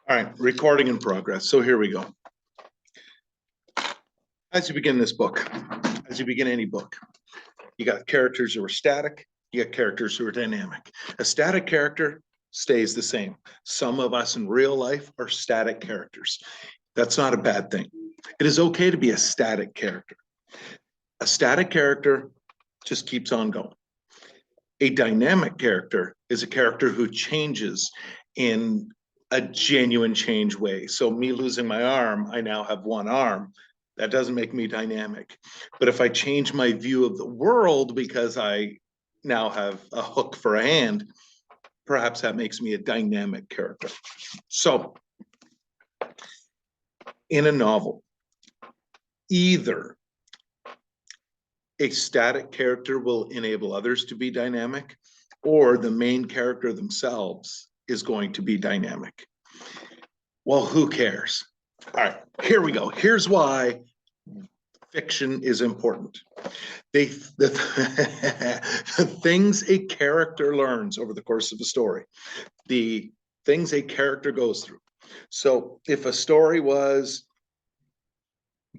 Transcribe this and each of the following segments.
All right, recording in progress. So here we go. As you begin this book, as you begin any book, you got characters who are static, you got characters who are dynamic. A static character stays the same. Some of us in real life are static characters. That's not a bad thing. It is okay to be a static character. A static character just keeps on going. A dynamic character is a character who changes in a genuine change way. So me losing my arm, I now have one arm. That doesn't make me dynamic. But if I change my view of the world because I now have a hook for a hand, perhaps that makes me a dynamic character. So in a novel, either a static character will enable others to be dynamic, or the main character themselves is going to be dynamic. Well, who cares? All right, here we go. Here's why fiction is important. The things a character learns over the course of a story, the things a character goes through. So if a story was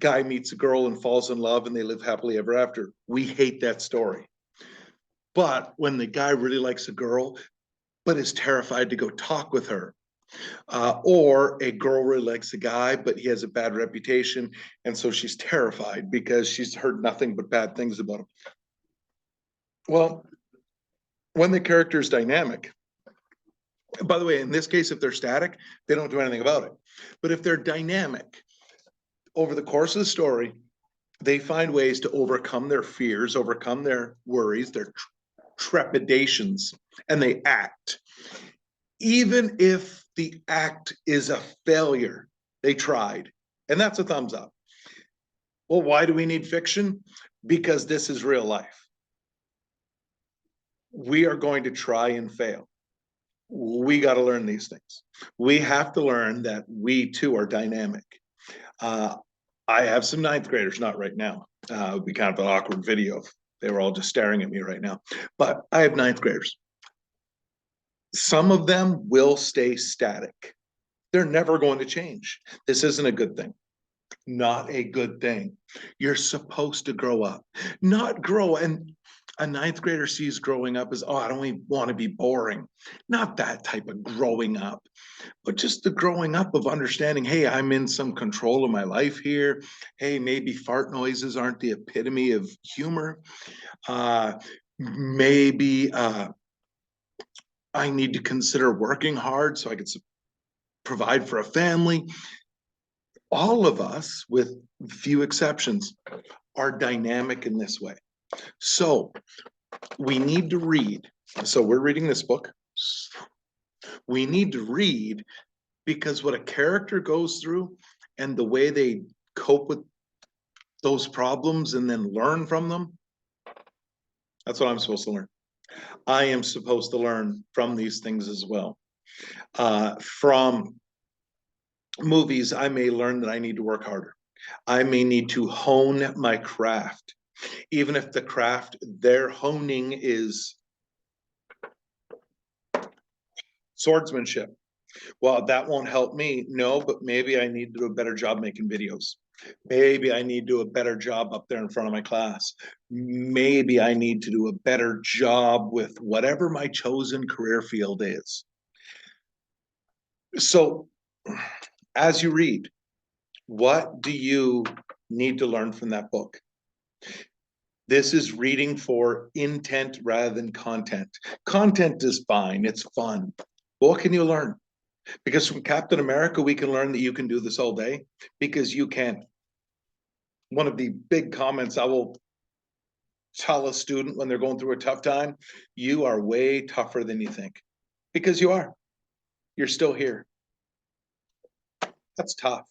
guy meets a girl and falls in love and they live happily ever after, we hate that story. But when the guy really likes a girl, but is terrified to go talk with her, or a girl really likes a guy, but he has a bad reputation, and so she's terrified because she's heard nothing but bad things about him. Well, when the character is dynamic, by the way, in this case, if they're static, they don't do anything about it. But if they're dynamic, over the course of the story, they find ways to overcome their fears, overcome their worries, their trepidations, and they act. Even if the act is a failure, they tried. And that's a thumbs up. Well, why do we need fiction? Because this is real life. We are going to try and fail. We got to learn these things. We have to learn that we too are dynamic. I have some ninth graders, not right now. It would be kind of an awkward video if they were all just staring at me right now. But I have ninth graders. Some of them will stay static. They're never going to change. This isn't a good thing. Not a good thing. You're supposed to grow up, not grow. And a ninth grader sees growing up as, oh, I don't even want to be boring. Not that type of growing up, but just the growing up of understanding, hey, I'm in some control of my life here. Hey, maybe fart noises aren't the epitome of humor. Maybe I need to consider working hard so I could provide for a family. All of us, with few exceptions, are dynamic in this way. So we need to read. So we're reading this book. We need to read because what a character goes through and the way they cope with those problems and then learn from them, that's what I'm supposed to learn. I am supposed to learn from these things as well. From movies, I may learn that I need to work harder. I may need to hone my craft, even if the craft they're honing is swordsmanship. Well, that won't help me. No, but maybe I need to do a better job making videos. Maybe I need to do a better job up there in front of my class. Maybe I need to do a better job with whatever my chosen career field is. So, as you read, what do you need to learn from that book? This is reading for intent rather than content. Content is fine, it's fun. But what can you learn? Because from Captain America, we can learn that you can do this all day because you can. One of the big comments I will tell a student when they're going through a tough time, you are way tougher than you think, because you are. You're still here. That's tough.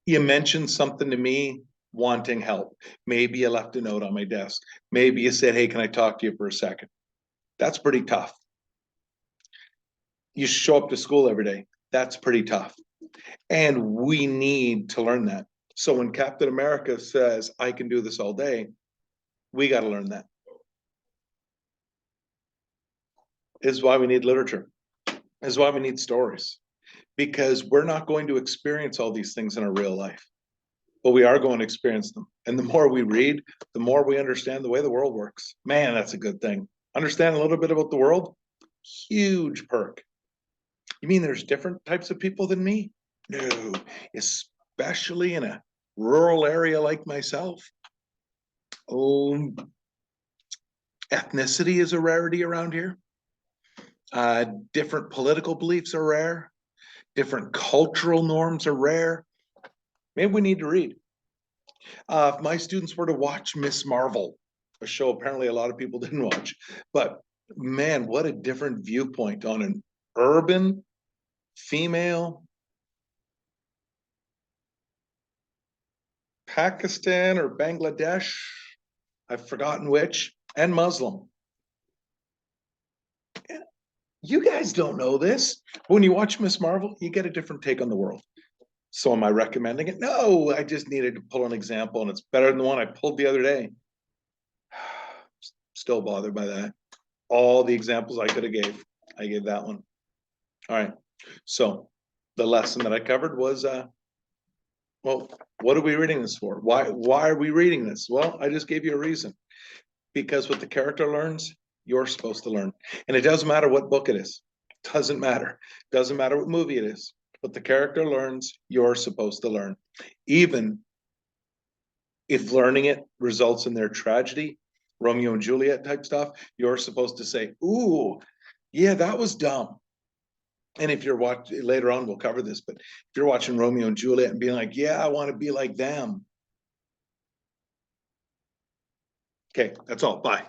You mentioned something to me wanting help. Maybe you left a note on my desk. Maybe you said, hey, can I talk to you for a second? That's pretty tough. You show up to school every day. That's pretty tough. And we need to learn that. So when Captain America says, I can do this all day, we got to learn that. This is why we need literature. is why we need stories, because we're not going to experience all these things in our real life, but we are going to experience them. And the more we read, the more we understand the way the world works. Man, that's a good thing. Understand a little bit about the world, huge perk. You mean there's different types of people than me? No, especially in a rural area like myself. Oh, ethnicity is a rarity around here. Different political beliefs are rare. Different cultural norms are rare. Maybe we need to read. If my students were to watch Miss Marvel, a show apparently a lot of people didn't watch, but man, what a different viewpoint on an urban female Pakistan or Bangladesh, I've forgotten which, and Muslim. You guys don't know this. When you watch Miss Marvel, you get a different take on the world. So am I recommending it? No, I just needed to pull an example, and it's better than the one I pulled the other day. Still bothered by that. All the examples I could have gave, I gave that one. All right. So the lesson that I covered was, well, what are we reading this for? Why are we reading this? Well, I just gave you a reason. Because what the character learns, you're supposed to learn. And it doesn't matter what book it is. Doesn't matter. Doesn't matter what movie it is. What the character learns, you're supposed to learn. Even if learning it results in their tragedy, Romeo and Juliet type stuff, you're supposed to say, ooh, yeah, that was dumb. And if you're watching later on, we'll cover this, but if you're watching Romeo and Juliet and being like, yeah, I want to be like them. Okay, that's all. Bye.